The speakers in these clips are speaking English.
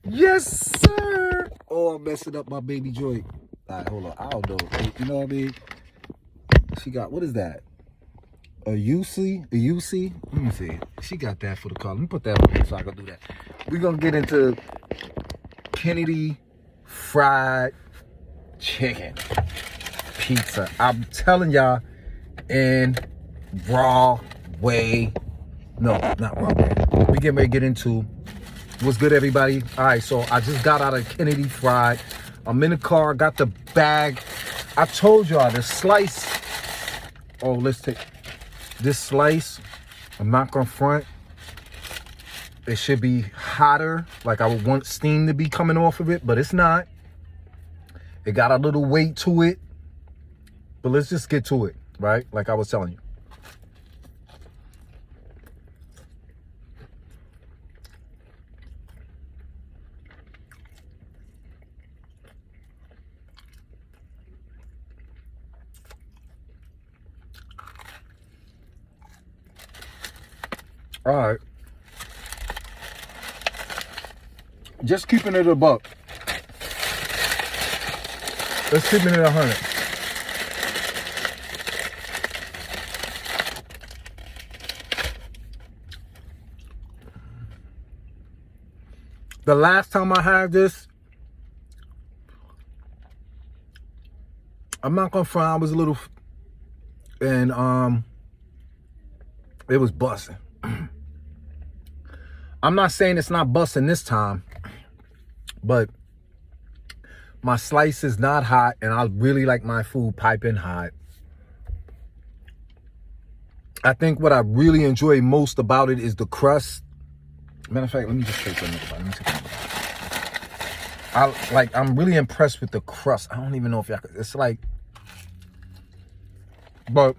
Yes, sir. Oh, I'm messing up my baby joint. All right, hold on. I don't know. You know what I mean? She got, what is that? A UC? A UC? Let me see. She got that for the car. Let me put that on so I can do that. We're going to get into Kennedy fried chicken pizza. I'm telling y'all, in raw way. No, not raw way. We getting ready to get into what's good, everybody. All right, so I just got out of Kennedy fried. I'm in the car, got the bag. I told y'all the slice. Oh, let's take this slice. I'm not gonna front. It should be hotter, like I would want steam to be coming off of it, but it's not. It got a little weight to it, but let's just get to it, right? Like I was telling you. All right. Just keeping it a buck. Let's keep it at 100. The last time I had this, I'm not gonna front, I was a little, and it was busting. I'm not saying it's not busting this time, but my slice is not hot, and I really like my food piping hot. I think what I really enjoy most about it is the crust. Matter of fact, let me just take another bite. Let me take another bite. I'm really impressed with the crust. I don't even know if y'all could, it's like, but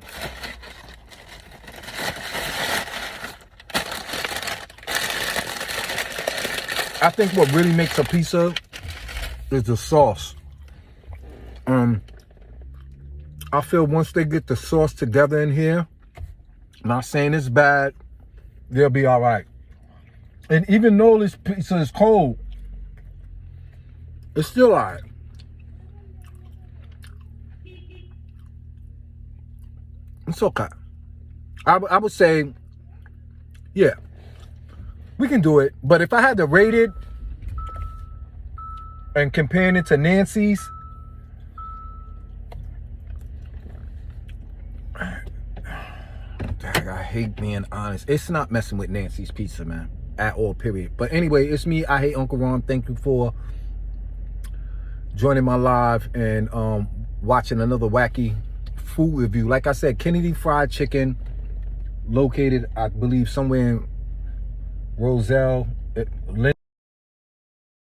I think what really makes a pizza is the sauce. I feel once they get the sauce together in here, not saying it's bad, they'll be all right. And even though this pizza is cold, it's still all right. It's okay. I would say, yeah, we can do it. But if I had to rate it and comparing it to Nancy's, I hate being honest. It's not messing with Nancy's pizza, man, at all, period. But anyway, it's me. I hate UncleRonn. Thank you for joining my live and watching another wacky food review. Like I said, Kennedy Fried Chicken, located, I believe, somewhere in Roselle.